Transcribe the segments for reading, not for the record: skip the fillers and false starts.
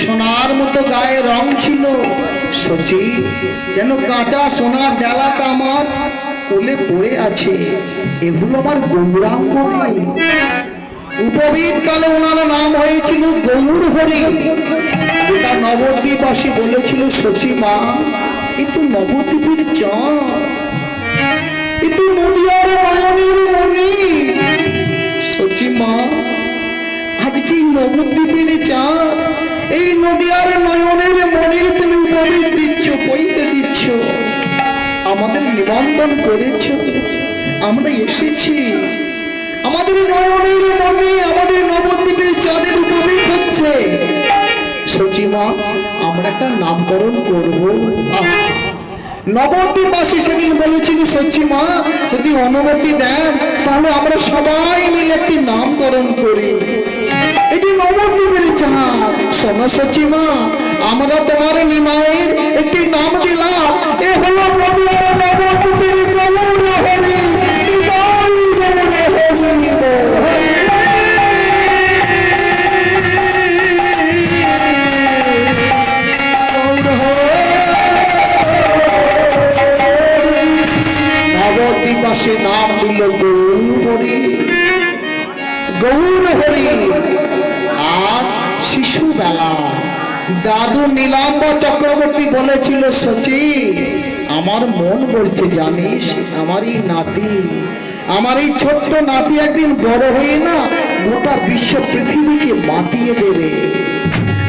সোনার মতো গায়ে রং ছিল। সচি যেন কাঁচা সোনার ডালাটা আমার কোলে পড়ে আছে। এগুলো আমার গৌরাঙ্গ দেই। উপবিদ কালে ওনার নাম হয়েছিল গৌর হরি। গোটা নবদ্বীপবাসী বলেছিল, সচি মা এ তো নবদ্বীপের চাঁদ, এ তো নদিয়ার নয়নের মণি। সচি মা আজকে নবদ্বীপের চাঁদ, এই নদিয়ার নয়নের মণির তুমি উপবিদ দিচ্ছ, কইতে দিচ্ছ, আমাদের নিমন্ত্রণ করেছ, আমরা এসেছি। আমাদের নয়নের মনে আমাদের নবদ্বীপের চাঁদের উপবিদ হচ্ছে। সচিমা আমরা একটা নামকরণ করব। নবদ্বীপবাসী সেদিন বলেছিল, সচিমা যদি অনুমতি দেন তাহলে আমরা সবাই মিলে একটি নামকরণ করি। এই যে নবদ্বীপের চাঁদ, শোনো সচিমা আমরা তোমার নিমাইয়ের একটি নাম দিলাম, এ হলো নদিয়ার নবদ্বীপের গৌর হরি। নবদ্বীপবাসী নাম দিল গৌর হরি, গৌর হরি। আর শিশুবেলা দাদু নীলাম্বর চক্রবর্তী বলেছিল, সচি আমার মন বলছে জানিস, আমার এই নাতি, আমার এই ছোট্ট নাতি একদিন বড় হয়ে না গোটা বিশ্ব পৃথিবীকে মাতিয়ে দেবে।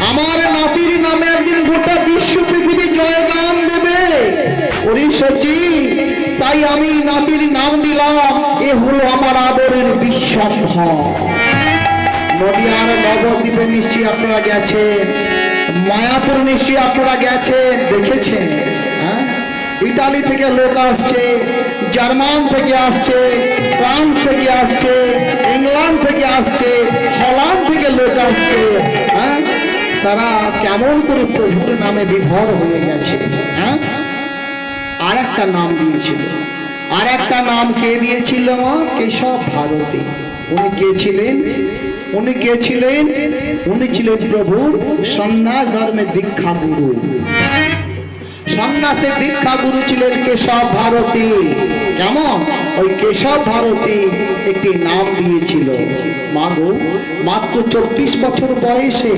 আমার নাতির নামে একদিন গোটা বিশ্ব পৃথিবী জয়গান দেবে। ওরে সচি তাই আমি নাতির নাম দিলাম, এ হলো আমার আদরের বিশ্বম্ভর। নদিয়ার নবদ্বীপে নিশ্চয়ই আপনারা গেছেন, মায়াপুর নিশ্চয়ই আপনারা গেছেন, দেখেছেন। হ্যাঁ, ইটালি থেকে লোক আসছে, জার্মান থেকে আসছে, ফ্রান্স থেকে আসছে, ইংল্যান্ড থেকে আসছে, হল্যান্ড থেকে লোক আসছে। হ্যাঁ, তারা কেমন করে প্রভুর নামে বিভোর হয়ে গেছে। হ্যাঁ, আর একটা নাম দিয়েছিল, আর একটা নাম কে দিয়েছিল? কেশব ভারতী। উনি কে ছিলেন? উনি কে ছিলেন? উনি ছিলেন প্রভুর সন্ন্যাস ধর্মের দীক্ষা গুরু। সন্ন্যাসের দীক্ষা গুরু ছিলেন কেশব ভারতী। কেমন? ওই কেশব ভারতী একটি নাম দিয়েছিল। মাগো মাত্র 24 বছর বয়সে,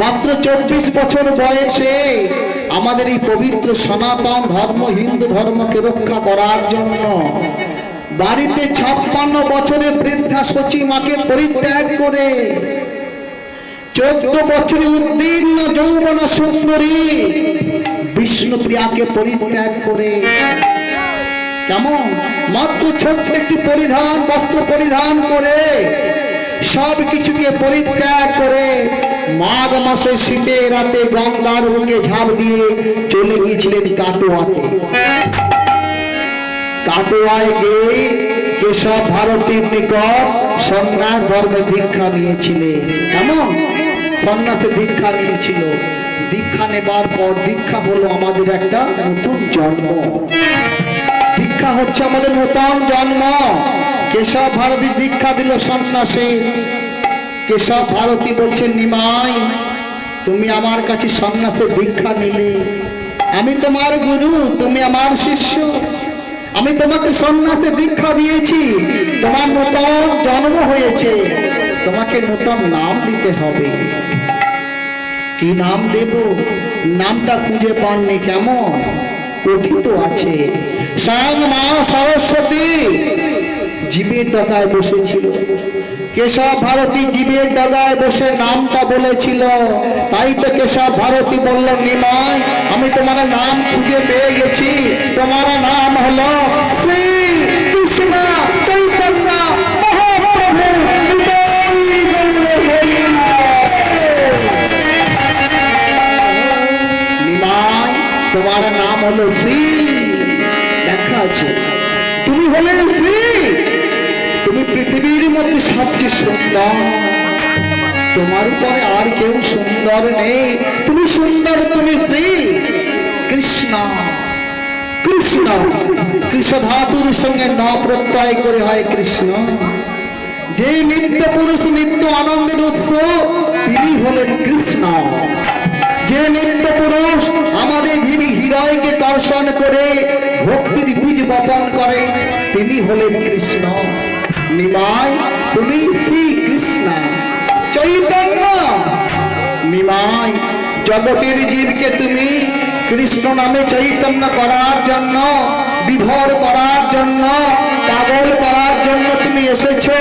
মাত্র 24 বছর বয়সে আমাদের এই পবিত্র সনাতন ধর্ম হিন্দু ধর্মকে রক্ষা করার জন্য বাড়িতে 56 বছরের বৃদ্ধা সচি মাকে পরিত্যাগ করে 14 বছরের উদ্দীর্ণ যৌবন সুন্দরী বিষ্ণুপ্রিয়াকে পরিত্যাগ করে, কেমন মাত্র ছোট্ট একটি পরিধান বস্ত্র পরিধান করে সব কিছুকে পরিত্যাগ করে মাঘ মাসে শীতের রাতে গঙ্গার বুকে ঝাঁপ দিয়ে চলে গিয়েছিলেন কাটোয়াতে। কাটোয়ায় গিয়ে কেশব ভারতীর নিকট সন্ন্যাস ধর্মে দীক্ষা নিয়েছিলেন। কেমন? সন্ন্যাসে দীক্ষা নিয়েছিল। দীক্ষা নেবার পর দীক্ষা হলো আমাদের একটা নতুন জন্ম। দীক্ষা হচ্ছে আমাদের নতুন জন্ম। কেশব ভারতী দীক্ষা দিল সন্ন্যাসে। কেশব ভারতী বলছেন, নিমাই তুমি আমার কাছে সন্ন্যাসে দীক্ষা নিলে, আমি তোমার গুরু, তুমি আমার শিষ্য, আমি তোমাকে সন্ন্যাসে দীক্ষা দিয়েছি, তোমার নতুন জন্ম হয়েছে, তোমাকে নতুন নাম দিতে হবে। কি নাম দেব? নামটা খুঁজে পাননি। কেমন? কথিত আছে স্বয়ং মা সরস্বতী জীবের ডগায় বসেছিল। কেশব ভারতী জীবের ডগায় বসে নামটা বলেছিল। তাই তো কেশব ভারতী বলল, নিমাই আমি তোমার নাম খুঁজে পেয়ে গেছি, তোমার নাম হলো শ্রী কৃষ্ণ চৈতন্য মহাপ্রভু। নিমাই তোমার নাম হলো শ্রী। দেখা আছে তুমি হলে শ্রী, তুমি পৃথিবীর মধ্যে সবচেয়ে সুন্দর, তোমার উপরে আর কেউ সুন্দর নেই, তুমি সুন্দর, তুমি শ্রী কৃষ্ণ। কৃষ্ণ কৃষ্ণ ধাতুর সঙ্গে ন প্রত্যয় করে হয় কৃষ্ণ। যে নিত্য পুরুষ, নিত্য আনন্দের উৎস, তিনি হলেন কৃষ্ণ। চিন্তন করে ভক্তির বীজ বপন করে, তিনি হলেন কৃষ্ণ। নিমাই তুমি শ্রী কৃষ্ণ চৈতন্য। নিমাই জগতের জীবকে তুমি কৃষ্ণ নামে চৈতন্য করার জন্য, বিভোর করার জন্য, পাগল করার জন্য তুমি এসেছো,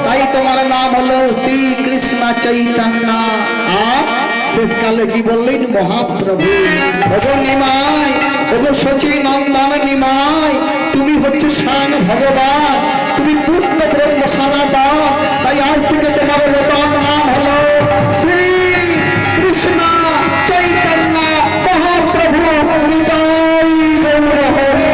তাই তোমার নাম হলো শ্রী কৃষ্ণ চৈতন্য। আর শেষকালে কি বললেন মহাপ্রভু? ওগো নিমাই, ওগো শচী নন্দন নিমাই, তুমি হচ্ছে স্বয়ং ভগবান, তুমি পূর্ণ ব্রহ্ম সনাতন, তাই আজ থেকে তোমার নতুন নাম হলো শ্রী কৃষ্ণ চৈতন্য মহাপ্রভু। নিতাই গৌর হরি।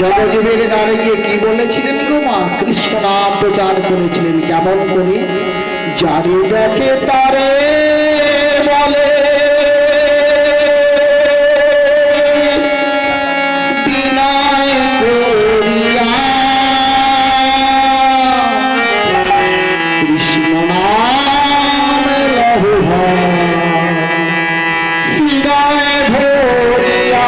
জগজীবের দ্বারে গিয়ে কি বলেছিলেন গো মা? কৃষ্ণ নাম প্রচার করেছিলেন। কেমন করে? যারে দেখে তারে বলে বিনয় করিয়া, কৃষ্ণ নাম লহু হৃদয় ভরিয়া।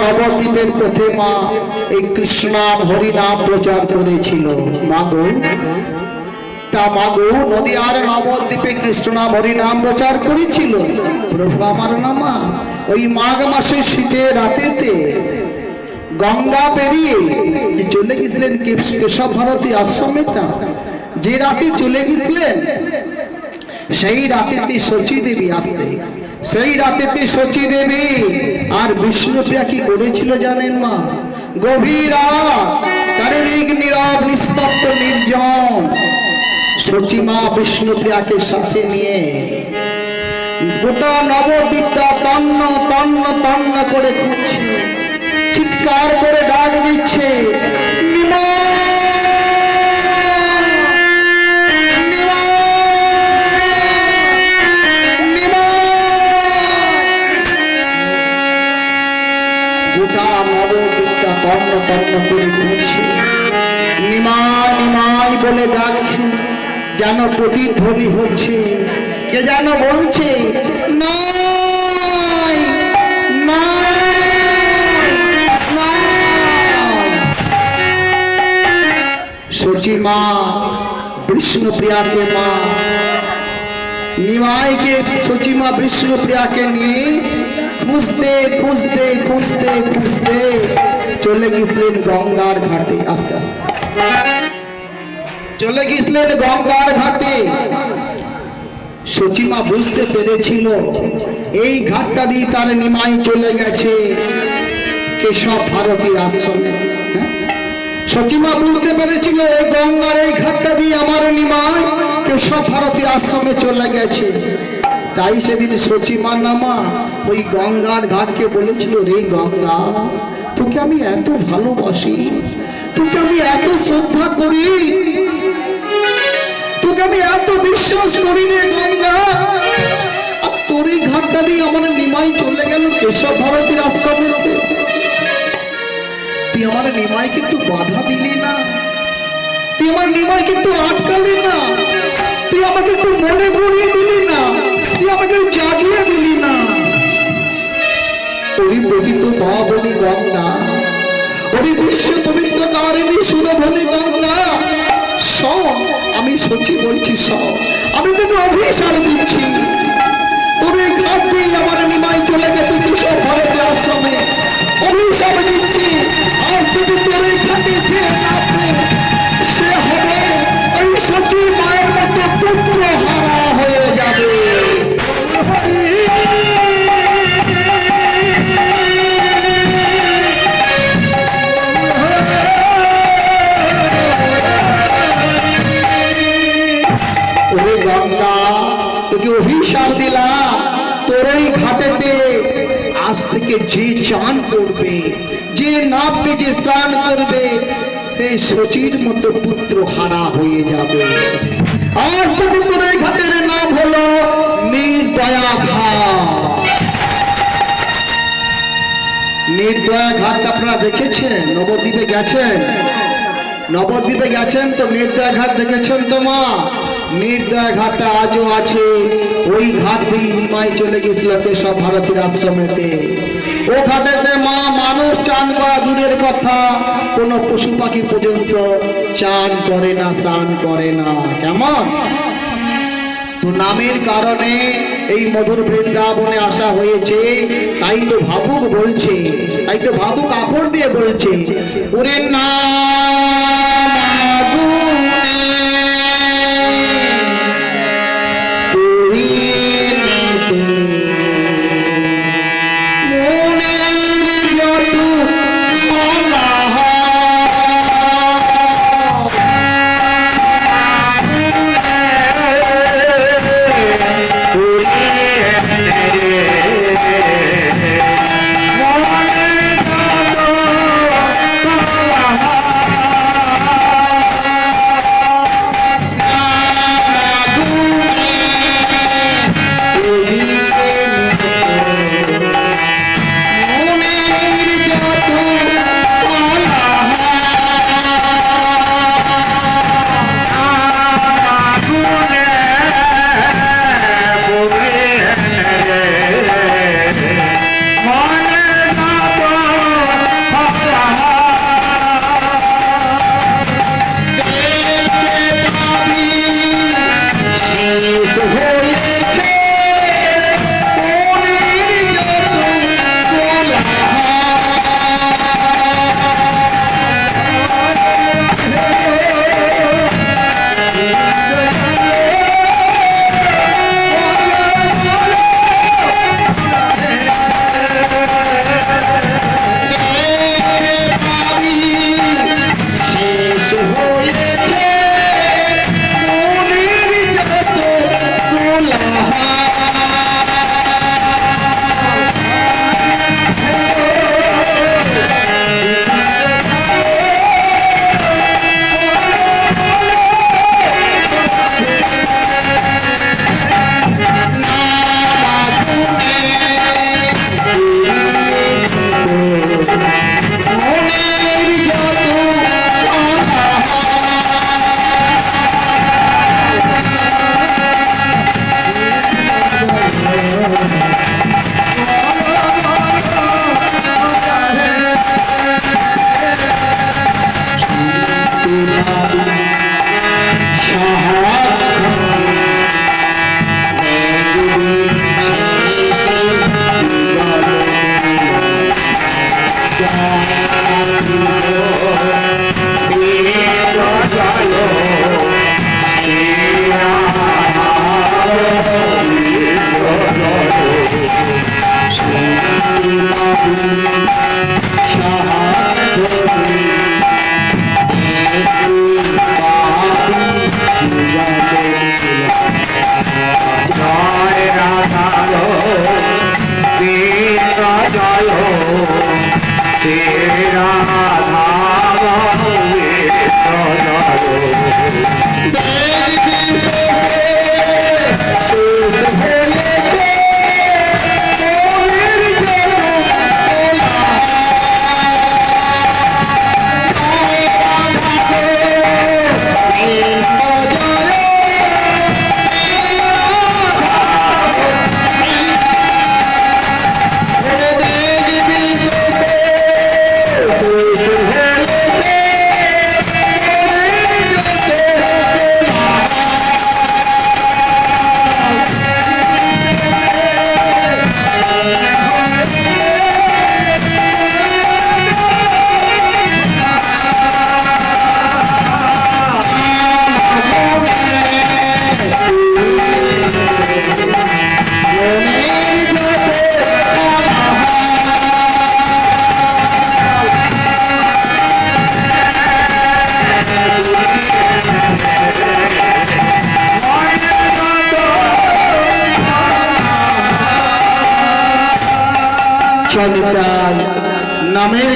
নবদ্বীপের পথে মা এই কৃষ্ণ নাম হরি নাম প্রচার করেছিল। মাগো তা মাগো নদিয়ার নবদ্বীপে কৃষ্ণ নাম হরি নাম প্রচার করেছিল। প্রভু আমার নামা ওই মাঘ মাসের শীতের রাতেতে গঙ্গা পেরিয়ে চলে গেছিলেন কেশব ভারতী আশ্রমে। যে রাতে চলে গেছিলেন সেই রাতেতে শচী দেবী আসতে, সেই রাতেতে শচী দেবী আর বিষ্ণুপ্রিয়া কি করেছিল জানেন মা? গভীর চারিদিক নীরব নিস্তব্ধ নির্জন শচী মা বিষ্ণুপ্রিয়াকে সাথে নিয়ে গোটা নবদ্বীপটা তন্ন তন্ন তন্ন করে খুঁজছে, চিৎকার করে ডাক দিচ্ছে, গোটা নবদ্বীপটা তন্ন তন্ন করে খুঁজছে, নিমাই নিমাই বলে ডাকছে, যেন প্রতিধ্বনি হচ্ছে। কে যেন বলছে নাই নাই নাই। শচী মা বিষ্ণুপ্রিয়াকে মা নিমাইকে শচী মা বিষ্ণুপ্রিয়াকে নিয়ে খুঁজতে খুঁজতে খুঁজতে খুঁজতে চলে গেছিলেন গঙ্গার ঘাটে। আস্তে আস্তে চলে গেছিলেন গঙ্গার ঘাটে। শচী মা বুঝতে পেরেছিল এই ঘাটটা দিয়ে তার নিমাই চলে গেছে কেশব ভারতীর আশ্রমে। সচিমা বুঝতে পেরেছিল এই গঙ্গার এই ঘাটটা দিয়ে আমার নিমাই কেশব ভারতী আশ্রমে চলে গেছে। তাই সেদিন সচিমা নামা ওই গঙ্গার ঘাটকে বলেছিল, রে গঙ্গা, তোকে আমি এত ভালোবাসি, তোকে আমি এত শ্রদ্ধা করি, তোকে আমি এত বিশ্বাস করি রে গঙ্গা, তোর এই ঘাটটা দিয়ে আমার নিমাই চলে গেল কেশব ভারতীর আশ্রমে। তুই আমার নিমাই কিন্তু বাধা দিলি না, তুই আমার নিমাই কিন্তু আটকালি না, তুই আমাকে একটু মনে করিয়ে দিলি না, তুই আমাকে জাগিয়ে দিলি না। ওই পবিত্র মা বলি গঙ্গা, ওই বিশ্ব পবিত্র কারিণী সুরধনী গঙ্গা, শোন, আমি সত্যি বলছি, শোন, আমি তোকে অভিশাপ দিচ্ছি। তোর এই ঘাট দিয়ে আমার নিমাই চলে গেছে কেশব ভারতী আশ্রমে, অভিশাপ দিচ্ছি। আর যদি তোর এই ঘাটে যে নামবে, সে হবে ওই সত্যি মায়ের মতো পুত্র হারা হয়ে যাবে। ওরে গঙ্গা, তোকে অভিশাপ দিলাম, তোর এই ঘাটেতে আজ থেকে যে চান করবে, যে নামবে, যে স্নান করবে, সে শচীর মতো পুত্র হারা হয়ে যাবে। আজ থেকে তোর এই ঘাটের নাম হলো নির্দয়া ঘাট। নির্দয়া ঘাট আপনারা দেখেছেন? নবদ্বীপে গেছেন? নবদ্বীপে গেছেন তো নির্দয়া ঘাট দেখেছেন তো মা? নির্দয়া ঘাটটা আজও আছে। ওই ঘাট দিয়ে নিমাই চলে গেছিল কেশব ভারতীর আশ্রমেতে। ও ঘাটেতে মা মানুষ চান করা দূরের কথা, কোন পশু পাখি পর্যন্ত চান করে না, স্নান করে না। কেমন? তো নামের কারণে এই মধুর বৃন্দাবনে আসা হয়েছে, তাই তো ভাবুক বলছে, তাই তো ভাবুক আখর দিয়ে বলছে, ওরে না নামের